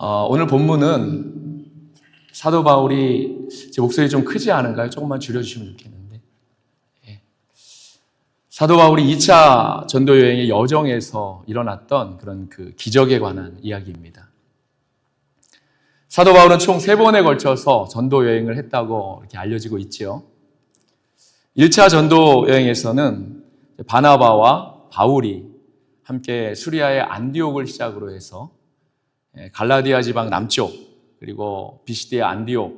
오늘 본문은 사도 바울이, 제 목소리 좀 크지 않은가요? 조금만 줄여주시면 좋겠는데. 사도 바울이 2차 전도 여행의 여정에서 일어났던 그런 그 기적에 관한 이야기입니다. 사도 바울은 총 3번에 걸쳐서 전도 여행을 했다고 이렇게 알려지고 있지요. 1차 전도 여행에서는 바나바와 바울이 함께 수리아의 안디옥을 시작으로 해서 갈라디아 지방 남쪽, 그리고 비시디의 안디옥,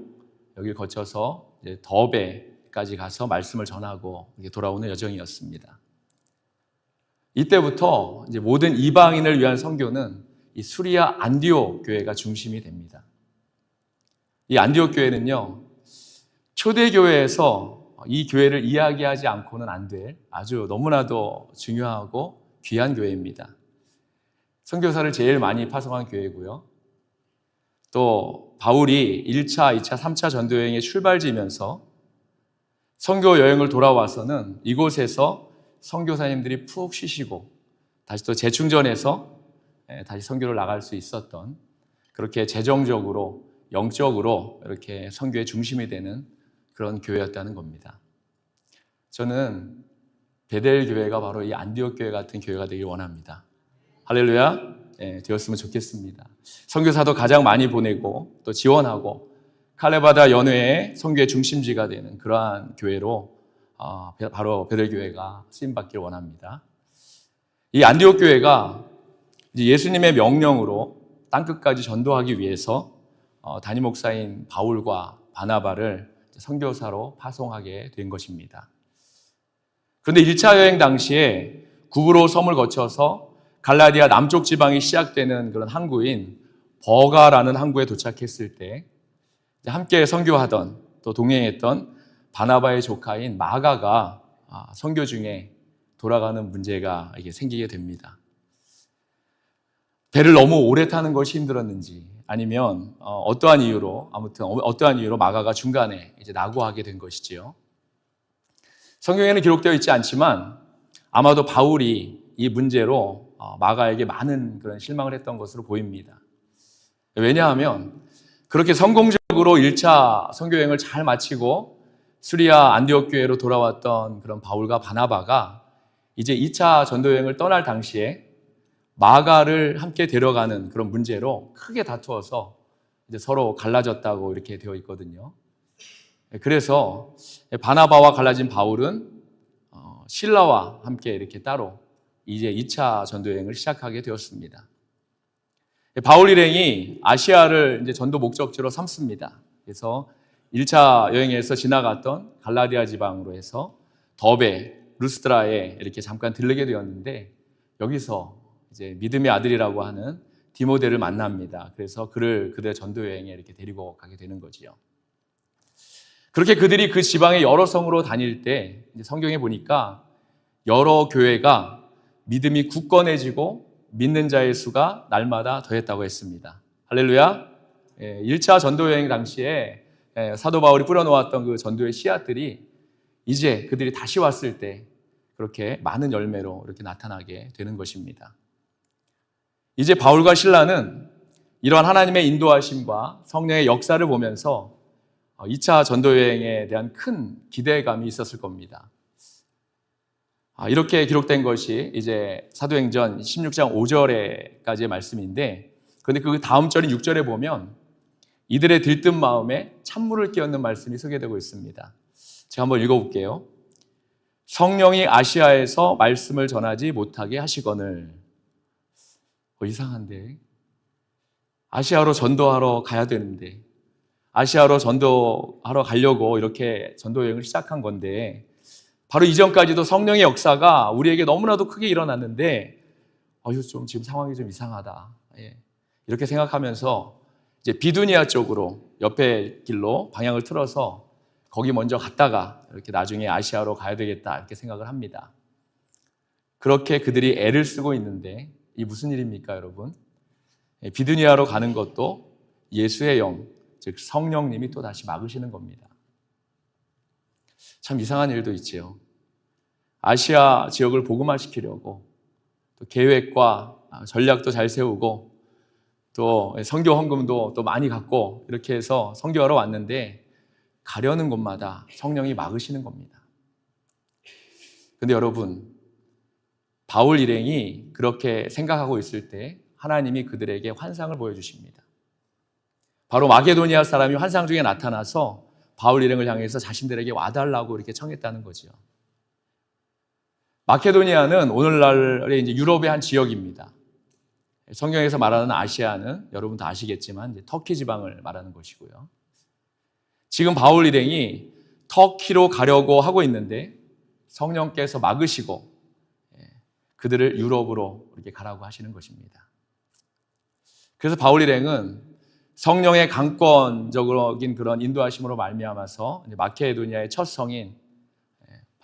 여기를 거쳐서 이제 더베까지 가서 말씀을 전하고 돌아오는 여정이었습니다. 이때부터 이제 모든 이방인을 위한 선교는 이 수리아 안디옥 교회가 중심이 됩니다. 이 안디옥 교회는요, 초대교회에서 이 교회를 이야기하지 않고는 안 될 아주 너무나도 중요하고 귀한 교회입니다. 선교사를 제일 많이 파송한 교회고요. 또 바울이 1차, 2차, 3차 전도여행의 출발지면서 선교 여행을 돌아와서는 이곳에서 선교사님들이 푹 쉬시고 다시 또 재충전해서 다시 선교를 나갈 수 있었던, 그렇게 재정적으로, 영적으로 이렇게 선교의 중심이 되는 그런 교회였다는 겁니다. 저는 베델 교회가 바로 이 안디옥 교회 같은 교회가 되길 원합니다. 할렐루야. 되었으면 좋겠습니다. 선교사도 가장 많이 보내고 또 지원하고 칼레바다 연회의 선교의 중심지가 되는 그러한 교회로 바로 베델 교회가 쓰임받길 원합니다. 이 안디옥 교회가 이제 예수님의 명령으로 땅끝까지 전도하기 위해서 담임 목사인 바울과 바나바를 선교사로 파송하게 된 것입니다. 그런데 1차 여행 당시에 구브로 섬을 거쳐서 갈라디아 남쪽 지방이 시작되는 그런 항구인 버가라는 항구에 도착했을 때 함께 선교하던, 또 동행했던 바나바의 조카인 마가가 선교 중에 돌아가는 문제가 이게 생기게 됩니다. 배를 너무 오래 타는 것이 힘들었는지, 아니면 어떠한 이유로 마가가 중간에 이제 낙오하게 된 것이지요. 성경에는 기록되어 있지 않지만 아마도 바울이 이 문제로 마가에게 많은 그런 실망을 했던 것으로 보입니다. 왜냐하면 그렇게 성공적으로 1차 선교여행을 잘 마치고 수리아 안디옥 교회로 돌아왔던 그런 바울과 바나바가 이제 2차 전도여행을 떠날 당시에 마가를 함께 데려가는 그런 문제로 크게 다투어서 이제 서로 갈라졌다고 이렇게 되어 있거든요. 그래서 바나바와 갈라진 바울은 실라와 함께 이렇게 따로 이제 2차 전도여행을 시작하게 되었습니다. 바울 일행이 아시아를 이제 전도 목적지로 삼습니다. 그래서 1차 여행에서 지나갔던 갈라디아 지방으로 해서 더베, 루스드라에 이렇게 잠깐 들르게 되었는데, 여기서 이제 믿음의 아들이라고 하는 디모데를 만납니다. 그래서 그들의 전도여행에 이렇게 데리고 가게 되는 거지요. 그렇게 그들이 그 지방의 여러 성으로 다닐 때 성경에 보니까 여러 교회가 믿음이 굳건해지고 믿는 자의 수가 날마다 더했다고 했습니다. 할렐루야. 1차 전도여행 당시에 사도 바울이 뿌려놓았던 그 전도의 씨앗들이 이제 그들이 다시 왔을 때 그렇게 많은 열매로 이렇게 나타나게 되는 것입니다. 이제 바울과 실라는 이러한 하나님의 인도하심과 성령의 역사를 보면서 2차 전도여행에 대한 큰 기대감이 있었을 겁니다. 이렇게 기록된 것이 이제 사도행전 16장 5절에까지의 말씀인데, 그런데 그 다음 절인 6절에 보면 이들의 들뜬 마음에 찬물을 끼얹는 말씀이 소개되고 있습니다. 제가 한번 읽어볼게요. 성령이 아시아에서 말씀을 전하지 못하게 하시거늘. 이상한데, 아시아로 전도하러 가야 되는데, 아시아로 전도하러 가려고 이렇게 전도 여행을 시작한 건데, 바로 이전까지도 성령의 역사가 우리에게 너무나도 크게 일어났는데 지금 상황이 좀 이상하다, 이렇게 생각하면서 이제 비두니아 쪽으로 옆에 길로 방향을 틀어서 거기 먼저 갔다가 이렇게 나중에 아시아로 가야 되겠다 이렇게 생각을 합니다. 그렇게 그들이 애를 쓰고 있는데 이 무슨 일입니까, 여러분? 비두니아로 가는 것도 예수의 영, 즉 성령님이 또 다시 막으시는 겁니다. 참 이상한 일도 있지요. 아시아 지역을 복음화시키려고 또 계획과 전략도 잘 세우고 또 선교 헌금도 또 많이 갖고 이렇게 해서 선교하러 왔는데 가려는 곳마다 성령이 막으시는 겁니다. 근데 여러분, 바울 일행이 그렇게 생각하고 있을 때 하나님이 그들에게 환상을 보여주십니다. 바로 마게도니아 사람이 환상 중에 나타나서 바울 일행을 향해서 자신들에게 와달라고 이렇게 청했다는 거죠. 마케도니아는 오늘날의 이제 유럽의 한 지역입니다. 성경에서 말하는 아시아는 여러분 다 아시겠지만 이제 터키 지방을 말하는 것이고요. 지금 바울 일행이 터키로 가려고 하고 있는데 성령께서 막으시고 그들을 유럽으로 이렇게 가라고 하시는 것입니다. 그래서 바울 일행은 성령의 강권적인 그런 인도하심으로 말미암아서 마케도니아의 첫 성인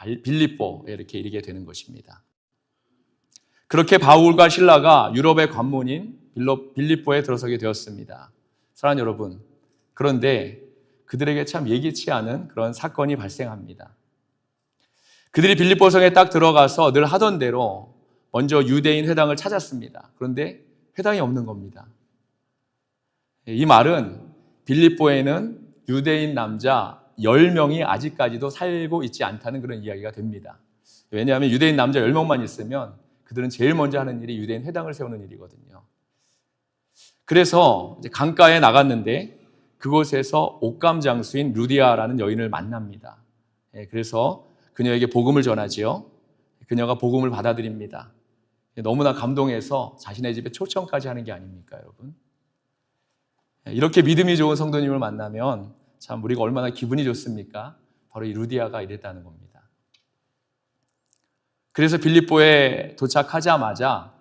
빌립보에 이렇게 이르게 되는 것입니다. 그렇게 바울과 실라가 유럽의 관문인 빌립보에 들어서게 되었습니다. 사랑하는 여러분, 그런데 그들에게 참 예기치 않은 그런 사건이 발생합니다. 그들이 빌립보 성에 딱 들어가서 늘 하던 대로 먼저 유대인 회당을 찾았습니다. 그런데 회당이 없는 겁니다. 이 말은 빌립보에는 유대인 남자 10명이 아직까지도 살고 있지 않다는 그런 이야기가 됩니다. 왜냐하면 유대인 남자 10명만 있으면 그들은 제일 먼저 하는 일이 유대인 회당을 세우는 일이거든요. 그래서 이제 강가에 나갔는데 그곳에서 옥감 장수인 루디아라는 여인을 만납니다. 그래서 그녀에게 복음을 전하지요. 그녀가 복음을 받아들입니다. 너무나 감동해서 자신의 집에 초청까지 하는 게 아닙니까, 여러분? 이렇게 믿음이 좋은 성도님을 만나면 참 우리가 얼마나 기분이 좋습니까? 바로 이 루디아가 이랬다는 겁니다. 그래서 빌립보에 도착하자마자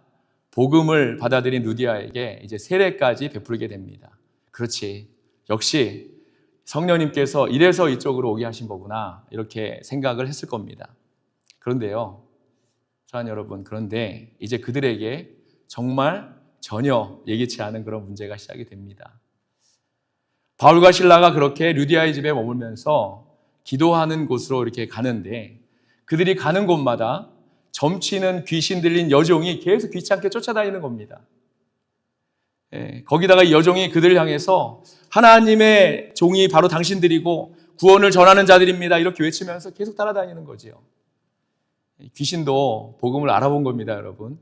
복음을 받아들인 루디아에게 이제 세례까지 베풀게 됩니다. 그렇지, 역시 성령님께서 이래서 이쪽으로 오게 하신 거구나 이렇게 생각을 했을 겁니다. 그런데요, 사랑하는 여러분, 그런데 이제 그들에게 정말 전혀 예기치 않은 그런 문제가 시작이 됩니다. 바울과 실라가 그렇게 루디아의 집에 머물면서 기도하는 곳으로 이렇게 가는데 그들이 가는 곳마다 점치는 귀신 들린 여종이 계속 귀찮게 쫓아다니는 겁니다. 거기다가 이 여종이 그들을 향해서 하나님의 종이 바로 당신들이고 구원을 전하는 자들입니다 이렇게 외치면서 계속 따라다니는 거지요. 귀신도 복음을 알아본 겁니다, 여러분.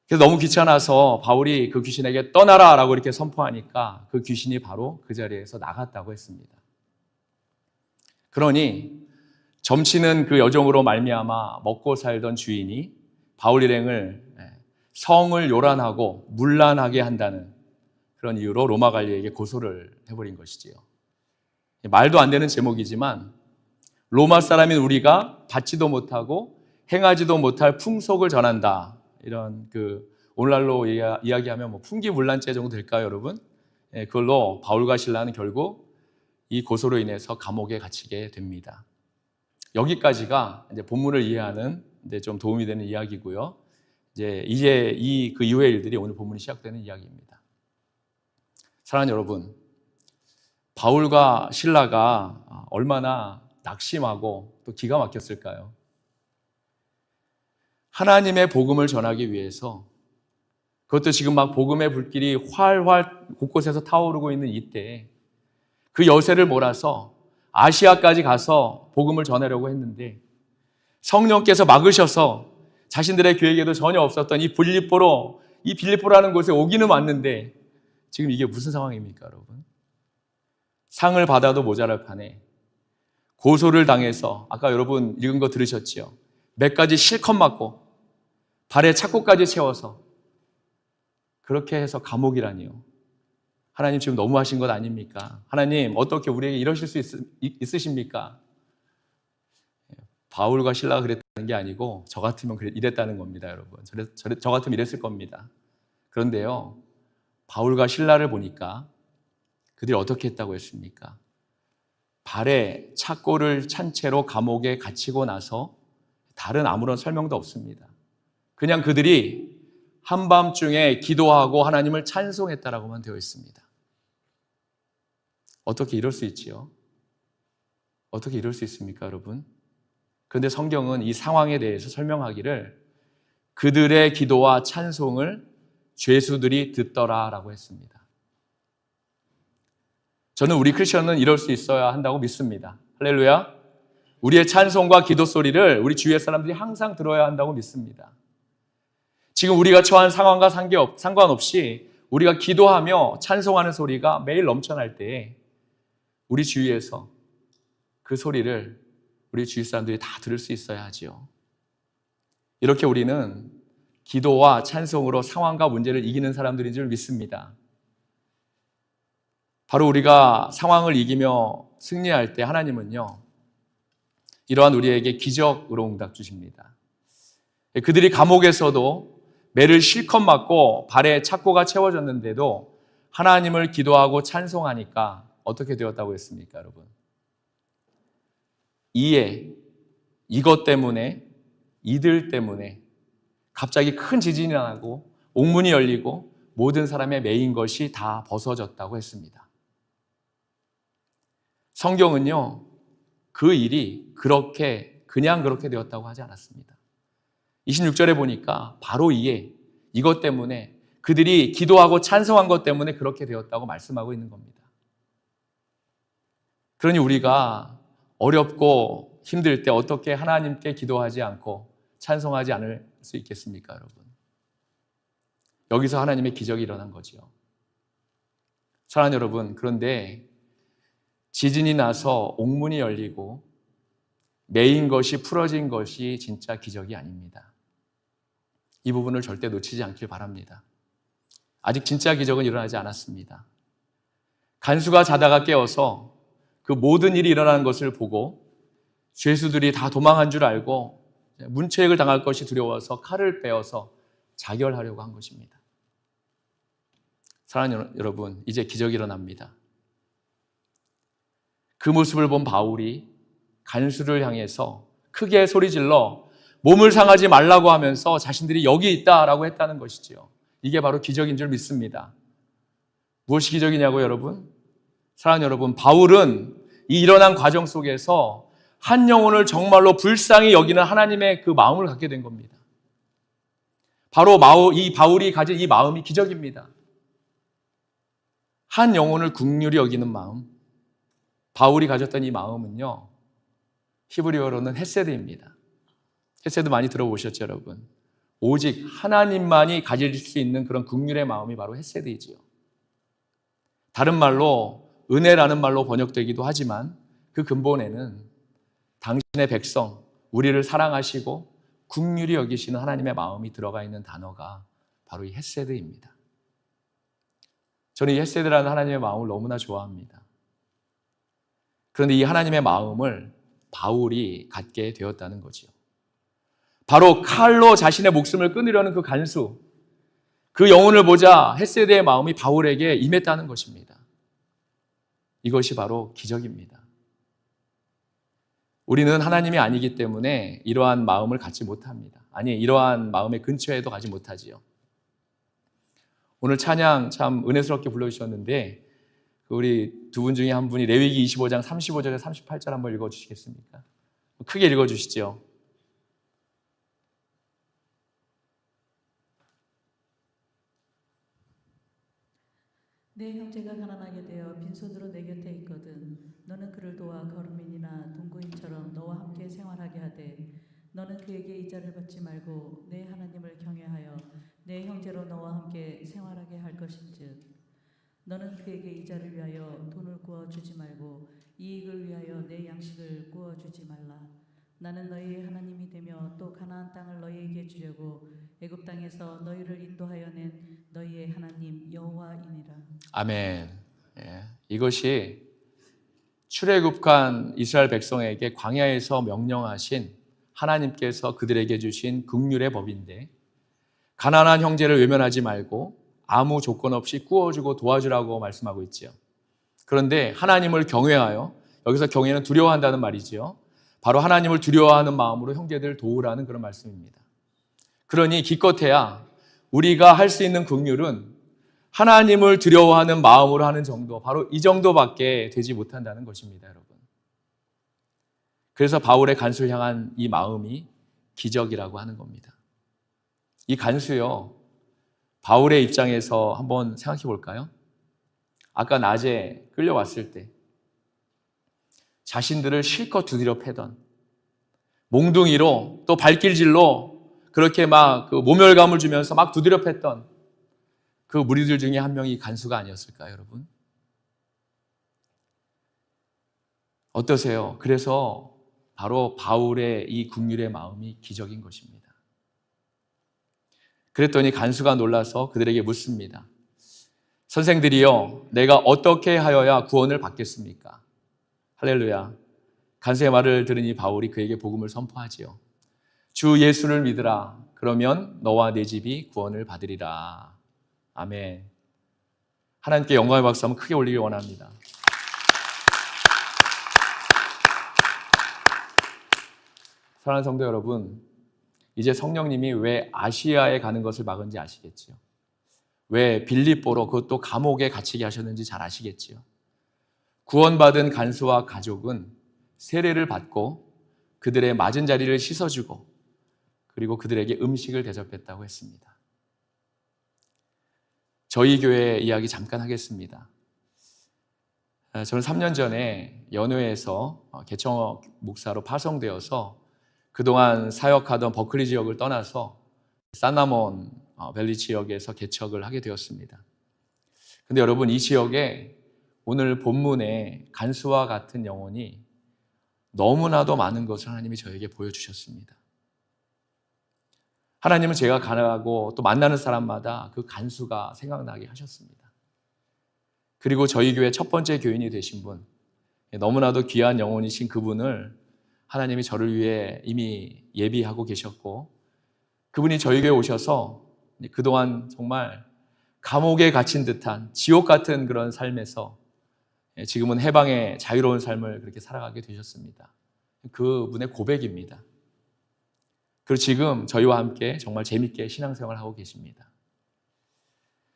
그래서 너무 귀찮아서 바울이 그 귀신에게 떠나라 라고 이렇게 선포하니까 그 귀신이 바로 그 자리에서 나갔다고 했습니다. 그러니 점치는 그 여종으로 말미암아 먹고 살던 주인이 바울 일행을 성을 요란하고 문란하게 한다는 그런 이유로 로마 관리에게 고소를 해버린 것이지요. 말도 안 되는 제목이지만 로마 사람인 우리가 받지도 못하고 행하지도 못할 풍속을 전한다. 이런 오늘날로 이야기하면 뭐 풍기문란죄 정도 될까요, 여러분? 그걸로 바울과 실라는 결국 이 고소로 인해서 감옥에 갇히게 됩니다. 여기까지가 이제 본문을 이해하는 이제 좀 도움이 되는 이야기고요. 이제 그 이후의 일들이 오늘 본문이 시작되는 이야기입니다. 사랑하는 여러분, 바울과 실라가 얼마나 낙심하고 또 기가 막혔을까요? 하나님의 복음을 전하기 위해서 그것도 지금 막 복음의 불길이 활활 곳곳에서 타오르고 있는 이때 그 여세를 몰아서 아시아까지 가서 복음을 전하려고 했는데 성령께서 막으셔서 자신들의 계획에도 전혀 없었던 이 빌립보라는 곳에 오기는 왔는데 지금 이게 무슨 상황입니까, 여러분? 상을 받아도 모자랄 판에 고소를 당해서 아까 여러분 읽은 거 들으셨지요? 몇 가지 실컷 맞고 발에 착고까지 채워서 그렇게 해서 감옥이라니요. 하나님 지금 너무하신 것 아닙니까? 하나님 어떻게 우리에게 이러실 수 있으십니까? 바울과 실라가 그랬다는 게 아니고 저 같으면 이랬다는 겁니다, 여러분. 저 같으면 이랬을 겁니다. 그런데요, 바울과 실라를 보니까 그들이 어떻게 했다고 했습니까? 발에 착고를 찬 채로 감옥에 갇히고 나서 다른 아무런 설명도 없습니다. 그냥 그들이 한밤중에 기도하고 하나님을 찬송했다라고만 되어 있습니다. 어떻게 이럴 수 있지요? 어떻게 이럴 수 있습니까, 여러분? 그런데 성경은 이 상황에 대해서 설명하기를 그들의 기도와 찬송을 죄수들이 듣더라라고 했습니다. 저는 우리 크리스천은 이럴 수 있어야 한다고 믿습니다. 할렐루야. 우리의 찬송과 기도 소리를 우리 주위의 사람들이 항상 들어야 한다고 믿습니다. 지금 우리가 처한 상황과 상관없이 우리가 기도하며 찬송하는 소리가 매일 넘쳐날 때에 우리 주위에서 그 소리를 우리 주위 사람들이 다 들을 수 있어야 하지요. 이렇게 우리는 기도와 찬송으로 상황과 문제를 이기는 사람들인 줄 믿습니다. 바로 우리가 상황을 이기며 승리할 때 하나님은요, 이러한 우리에게 기적으로 응답 주십니다. 그들이 감옥에서도 매를 실컷 맞고 발에 착고가 채워졌는데도 하나님을 기도하고 찬송하니까 어떻게 되었다고 했습니까, 여러분? 이것 때문에, 이들 때문에 갑자기 큰 지진이 나고 옥문이 열리고 모든 사람의 매인 것이 다 벗어졌다고 했습니다. 성경은요, 그 일이 그냥 그렇게 되었다고 하지 않았습니다. 26절에 보니까 바로 이것 때문에 그들이 기도하고 찬송한 것 때문에 그렇게 되었다고 말씀하고 있는 겁니다. 그러니 우리가 어렵고 힘들 때 어떻게 하나님께 기도하지 않고 찬송하지 않을 수 있겠습니까, 여러분? 여기서 하나님의 기적이 일어난 거죠. 사랑하는 여러분, 그런데 지진이 나서 옥문이 열리고 매인 것이 풀어진 것이 진짜 기적이 아닙니다. 이 부분을 절대 놓치지 않길 바랍니다. 아직 진짜 기적은 일어나지 않았습니다. 간수가 자다가 깨어서 그 모든 일이 일어나는 것을 보고 죄수들이 다 도망한 줄 알고 문책을 당할 것이 두려워서 칼을 빼어서 자결하려고 한 것입니다. 사랑하는 여러분, 이제 기적이 일어납니다. 그 모습을 본 바울이 간수를 향해서 크게 소리질러 몸을 상하지 말라고 하면서 자신들이 여기 있다라고 했다는 것이지요. 이게 바로 기적인 줄 믿습니다. 무엇이 기적이냐고요, 여러분? 사랑하는 여러분, 바울은 이 일어난 과정 속에서 한 영혼을 정말로 불쌍히 여기는 하나님의 그 마음을 갖게 된 겁니다. 바로 이 바울이 가진 이 마음이 기적입니다. 한 영혼을 긍휼히 여기는 마음, 바울이 가졌던 이 마음은요, 히브리어로는 헤세드입니다. 헤세드 많이 들어보셨죠, 여러분? 오직 하나님만이 가질 수 있는 그런 긍휼의 마음이 바로 헤세드이지요. 다른 말로 은혜라는 말로 번역되기도 하지만 그 근본에는 당신의 백성, 우리를 사랑하시고 긍휼히 여기시는 하나님의 마음이 들어가 있는 단어가 바로 이 헤세드입니다. 저는 이 헤세드라는 하나님의 마음을 너무나 좋아합니다. 그런데 이 하나님의 마음을 바울이 갖게 되었다는 거죠. 바로 칼로 자신의 목숨을 끊으려는 그 간수, 그 영혼을 보자 헤세드의 마음이 바울에게 임했다는 것입니다. 이것이 바로 기적입니다. 우리는 하나님이 아니기 때문에 이러한 마음을 갖지 못합니다. 아니, 이러한 마음의 근처에도 가지 못하지요. 오늘 찬양 참 은혜스럽게 불러주셨는데 우리 두 분 중에 한 분이 레위기 25장 35절에 38절 한번 읽어주시겠습니까? 크게 읽어주시죠. 내 형제가 가난하게 되어 빈손으로 내 곁에 있거든 너는 그를 도와 거루민이나 동거인처럼 너와 함께 생활하게 하되 너는 그에게 이자를 받지 말고 내 하나님을 경외하여 내 형제로 너와 함께 생활하게 할 것인즉 너는 그에게 이자를 위하여 돈을 구워주지 말고 이익을 위하여 내 양식을 구워주지 말라. 나는 너희의 하나님이 되며 또 가나안 땅을 너희에게 주려고 애굽 땅에서 너희를 인도하여 낸 너희의 하나님 여호와이니라. 아멘. 예, 이것이 출애굽한 이스라엘 백성에게 광야에서 명령하신 하나님께서 그들에게 주신 긍휼의 법인데, 가난한 형제를 외면하지 말고 아무 조건 없이 구워주고 도와주라고 말씀하고 있죠. 그런데 하나님을 경외하여, 여기서 경외는 두려워한다는 말이죠. 바로 하나님을 두려워하는 마음으로 형제들을 도우라는 그런 말씀입니다. 그러니 기껏해야 우리가 할 수 있는 긍휼은 하나님을 두려워하는 마음으로 하는 정도, 바로 이 정도밖에 되지 못한다는 것입니다, 여러분. 그래서 바울의 간수를 향한 이 마음이 기적이라고 하는 겁니다. 이 간수요, 바울의 입장에서 한번 생각해 볼까요? 아까 낮에 끌려왔을 때 자신들을 실컷 두드려 패던, 몽둥이로 또 발길질로 그렇게 막 그 모멸감을 주면서 막 두드려 팼던 그 무리들 중에 한 명이 간수가 아니었을까요, 여러분? 어떠세요? 그래서 바로 바울의 이 긍휼의 마음이 기적인 것입니다. 그랬더니 간수가 놀라서 그들에게 묻습니다. 선생들이여, 내가 어떻게 하여야 구원을 받겠습니까? 할렐루야. 간수의 말을 들으니 바울이 그에게 복음을 선포하지요. 주 예수를 믿으라. 그러면 너와 네 집이 구원을 받으리라. 아멘. 하나님께 영광의 박수 한번 크게 올리길 원합니다. 사랑하는 성도 여러분, 이제 성령님이 왜 아시아에 가는 것을 막은지 아시겠지요? 왜 빌립보로 그것도 감옥에 갇히게 하셨는지 잘 아시겠지요? 구원받은 간수와 가족은 세례를 받고 그들의 맞은 자리를 씻어주고 그리고 그들에게 음식을 대접했다고 했습니다. 저희 교회 이야기 잠깐 하겠습니다. 저는 3년 전에 연회에서 개청 목사로 파송되어서 그동안 사역하던 버클리 지역을 떠나서 산나몬 밸리 지역에서 개척을 하게 되었습니다. 근데 여러분, 이 지역에 오늘 본문에 간수와 같은 영혼이 너무나도 많은 것을 하나님이 저에게 보여주셨습니다. 하나님은 제가 가고 또 만나는 사람마다 그 간수가 생각나게 하셨습니다. 그리고 저희 교회 첫 번째 교인이 되신 분, 너무나도 귀한 영혼이신 그분을 하나님이 저를 위해 이미 예비하고 계셨고, 그분이 저희 교회에 오셔서 그동안 정말 감옥에 갇힌 듯한 지옥 같은 그런 삶에서 지금은 해방의 자유로운 삶을 그렇게 살아가게 되셨습니다. 그분의 고백입니다. 그리고 지금 저희와 함께 정말 재밌게 신앙생활을 하고 계십니다.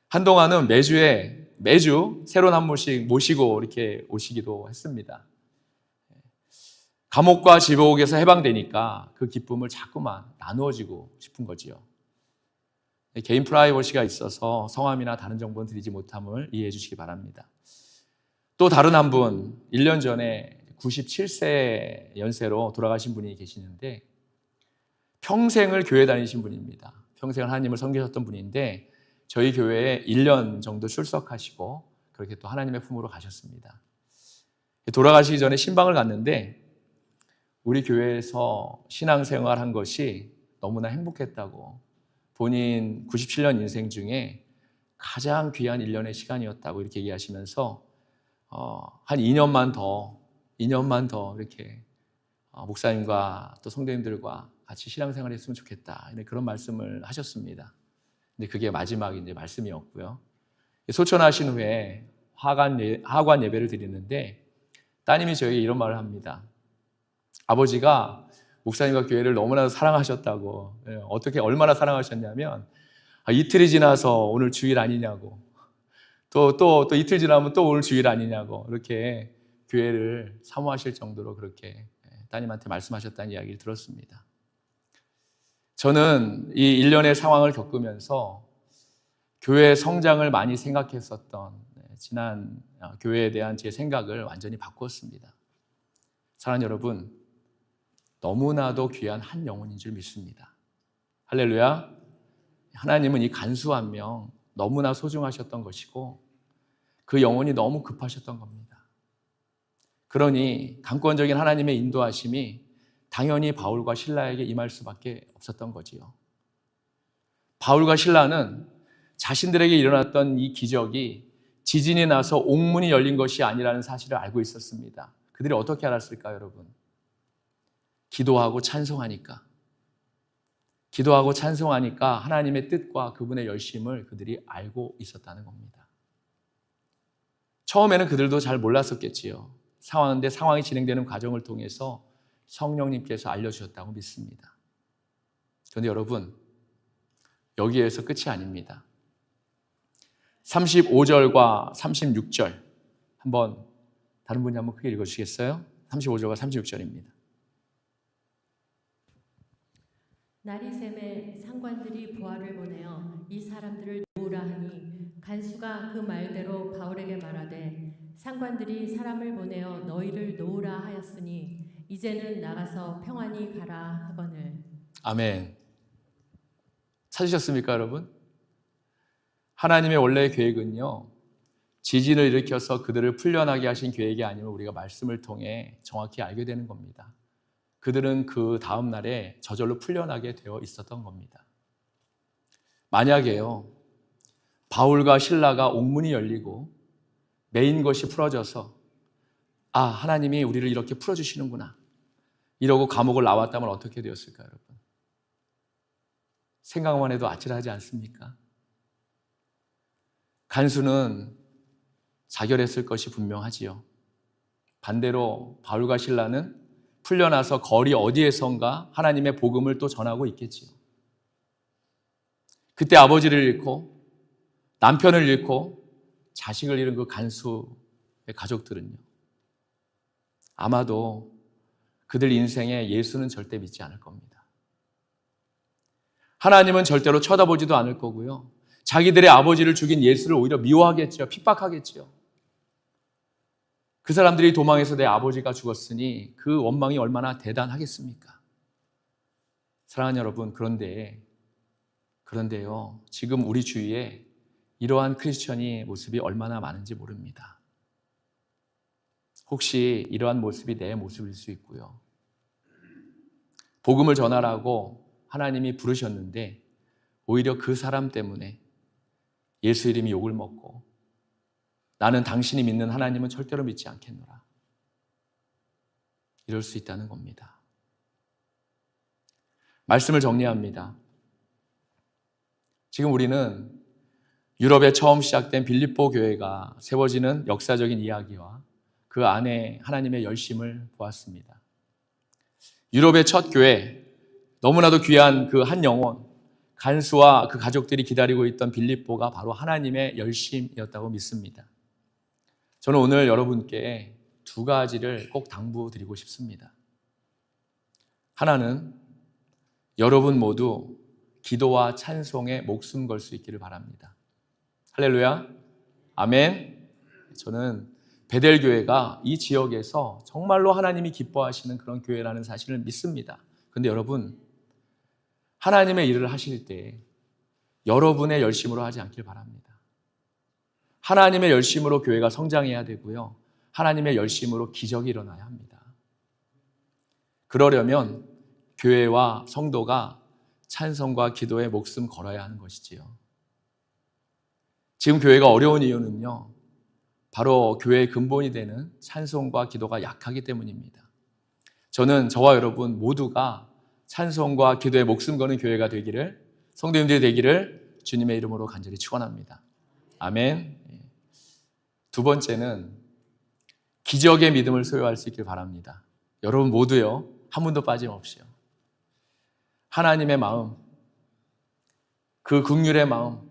한동안은 매주 새로운 한 분씩 모시고 이렇게 오시기도 했습니다. 감옥과 지옥에서 해방되니까 그 기쁨을 자꾸만 나누어지고 싶은 거지요. 개인 프라이버시가 있어서 성함이나 다른 정보는 드리지 못함을 이해해 주시기 바랍니다. 또 다른 한 분, 1년 전에 97세 연세로 돌아가신 분이 계시는데 평생을 교회 다니신 분입니다. 평생을 하나님을 섬기셨던 분인데 저희 교회에 1년 정도 출석하시고 그렇게 또 하나님의 품으로 가셨습니다. 돌아가시기 전에 신방을 갔는데 우리 교회에서 신앙생활 한 것이 너무나 행복했다고, 본인 97년 인생 중에 가장 귀한 1년의 시간이었다고 이렇게 얘기하시면서 한 2년만 더 이렇게 목사님과 또 성도님들과 같이 신앙생활을 했으면 좋겠다, 그런 말씀을 하셨습니다. 근데 그게 마지막 이제 말씀이었고요. 소천하신 후에 하관 예배를 드리는데 따님이 저에게 이런 말을 합니다. 아버지가 목사님과 교회를 너무나도 사랑하셨다고. 어떻게 얼마나 사랑하셨냐면 이틀이 지나서 오늘 주일 아니냐고, 또 이틀 지나면 또 오늘 주일 아니냐고, 이렇게 교회를 사모하실 정도로 그렇게 따님한테 말씀하셨다는 이야기를 들었습니다. 저는 이 일련의 상황을 겪으면서 교회 성장을 많이 생각했었던 지난 교회에 대한 제 생각을 완전히 바꾸었습니다. 사랑하는 여러분, 너무나도 귀한 한 영혼인 줄 믿습니다. 할렐루야. 하나님은 이 간수 한 명 너무나 소중하셨던 것이고 그 영혼이 너무 급하셨던 겁니다. 그러니 강권적인 하나님의 인도하심이 당연히 바울과 실라에게 임할 수밖에 없었던 거지요. 바울과 실라는 자신들에게 일어났던 이 기적이 지진이 나서 옥문이 열린 것이 아니라는 사실을 알고 있었습니다. 그들이 어떻게 알았을까요, 여러분? 기도하고 찬송하니까 하나님의 뜻과 그분의 열심을 그들이 알고 있었다는 겁니다. 처음에는 그들도 잘 몰랐었겠지요. 상황이 진행되는 과정을 통해서 성령님께서 알려주셨다고 믿습니다. 그런데 여러분, 여기에서 끝이 아닙니다. 35절과 36절 한번 다른 분이 한번 크게 읽어주시겠어요? 35절과 36절입니다. 날이 샘에 상관들이 부하를 보내어 이 사람들을 놓으리라 하니 간수가 그 말대로 바울에게 말하되 상관들이 사람을 보내어 너희를 놓으라 하였으니 이제는 나가서 평안히 가라 하거늘. 아멘. 찾으셨습니까, 여러분? 하나님의 원래의 계획은요, 지진을 일으켜서 그들을 풀려나게 하신 계획이 아니면 우리가 말씀을 통해 정확히 알게 되는 겁니다. 그들은 그 다음 날에 저절로 풀려나게 되어 있었던 겁니다. 만약에요, 바울과 실라가 옥문이 열리고 메인 것이 풀어져서 아, 하나님이 우리를 이렇게 풀어주시는구나 이러고 감옥을 나왔다면 어떻게 되었을까요, 여러분? 생각만 해도 아찔하지 않습니까? 간수는 자결했을 것이 분명하지요. 반대로 바울과 실라는 풀려나서 거리 어디에선가 하나님의 복음을 또 전하고 있겠지요. 그때 아버지를 잃고 남편을 잃고 자식을 잃은 그 간수의 가족들은요, 아마도 그들 인생에 예수는 절대 믿지 않을 겁니다. 하나님은 절대로 쳐다보지도 않을 거고요, 자기들의 아버지를 죽인 예수를 오히려 미워하겠죠. 핍박하겠죠. 그 사람들이 도망해서 내 아버지가 죽었으니 그 원망이 얼마나 대단하겠습니까? 사랑하는 여러분, 그런데요, 지금 우리 주위에 이러한 크리스천의 모습이 얼마나 많은지 모릅니다. 혹시 이러한 모습이 내 모습일 수 있고요, 복음을 전하라고 하나님이 부르셨는데 오히려 그 사람 때문에 예수 이름이 욕을 먹고 나는 당신이 믿는 하나님은 절대로 믿지 않겠노라, 이럴 수 있다는 겁니다. 말씀을 정리합니다. 지금 우리는 유럽에 처음 시작된 빌립보 교회가 세워지는 역사적인 이야기와 그 안에 하나님의 열심을 보았습니다. 유럽의 첫 교회, 너무나도 귀한 그 한 영혼, 간수와 그 가족들이 기다리고 있던 빌립보가 바로 하나님의 열심이었다고 믿습니다. 저는 오늘 여러분께 두 가지를 꼭 당부드리고 싶습니다. 하나는 여러분 모두 기도와 찬송에 목숨 걸 수 있기를 바랍니다. 할렐루야, 아멘. 저는 베델교회가 이 지역에서 정말로 하나님이 기뻐하시는 그런 교회라는 사실을 믿습니다. 그런데 여러분, 하나님의 일을 하실 때 여러분의 열심으로 하지 않길 바랍니다. 하나님의 열심으로 교회가 성장해야 되고요, 하나님의 열심으로 기적이 일어나야 합니다. 그러려면 교회와 성도가 찬송과 기도에 목숨 걸어야 하는 것이지요. 지금 교회가 어려운 이유는요, 바로 교회의 근본이 되는 찬송과 기도가 약하기 때문입니다. 저는 저와 여러분 모두가 찬송과 기도에 목숨 거는 교회가 되기를, 성도님들이 되기를 주님의 이름으로 간절히 축원합니다. 아멘. 두 번째는 기적의 믿음을 소유할 수 있길 바랍니다. 여러분 모두요, 한 분도 빠짐없이요, 하나님의 마음, 그 긍휼의 마음,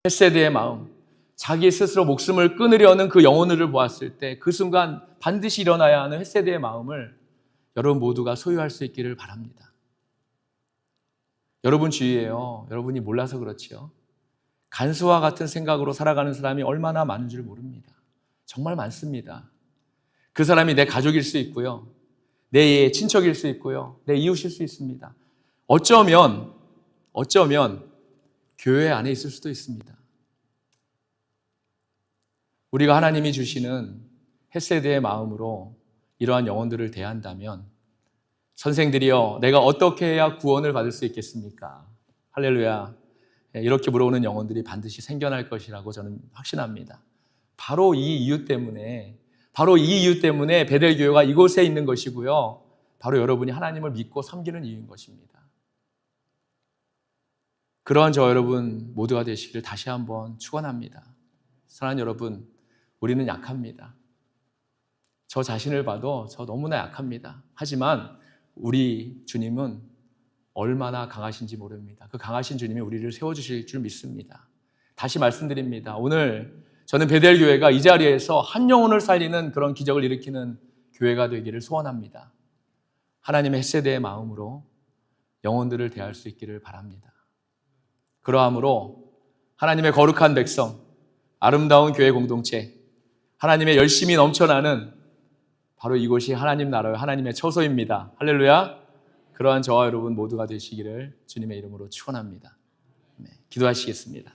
헤세드의 마음, 자기 스스로 목숨을 끊으려는 그 영혼을 보았을 때 그 순간 반드시 일어나야 하는 헤세드의 마음을 여러분 모두가 소유할 수 있기를 바랍니다. 여러분 주위에요, 여러분이 몰라서 그렇지요, 간수와 같은 생각으로 살아가는 사람이 얼마나 많은 줄 모릅니다. 정말 많습니다. 그 사람이 내 가족일 수 있고요, 내 친척일 수 있고요, 내 이웃일 수 있습니다. 어쩌면 교회 안에 있을 수도 있습니다. 우리가 하나님이 주시는 헤세드의 마음으로 이러한 영혼들을 대한다면, 선생들이여 내가 어떻게 해야 구원을 받을 수 있겠습니까? 할렐루야. 이렇게 물어오는 영혼들이 반드시 생겨날 것이라고 저는 확신합니다. 바로 이 이유 때문에 베델교회가 이곳에 있는 것이고요, 바로 여러분이 하나님을 믿고 섬기는 이유인 것입니다. 그러한 저 여러분 모두가 되시기를 다시 한번 축원합니다. 사랑하는 여러분, 우리는 약합니다. 저 자신을 봐도 저 너무나 약합니다. 하지만 우리 주님은 얼마나 강하신지 모릅니다. 그 강하신 주님이 우리를 세워주실 줄 믿습니다. 다시 말씀드립니다. 오늘 저는 베델교회가 이 자리에서 한 영혼을 살리는 그런 기적을 일으키는 교회가 되기를 소원합니다. 하나님의 헤세드의 마음으로 영혼들을 대할 수 있기를 바랍니다. 그러함으로 하나님의 거룩한 백성, 아름다운 교회 공동체, 하나님의 열심이 넘쳐나는 바로 이곳이 하나님 나라의 하나님의 처소입니다. 할렐루야. 그러한 저와 여러분 모두가 되시기를 주님의 이름으로 축원합니다. 네, 기도하시겠습니다.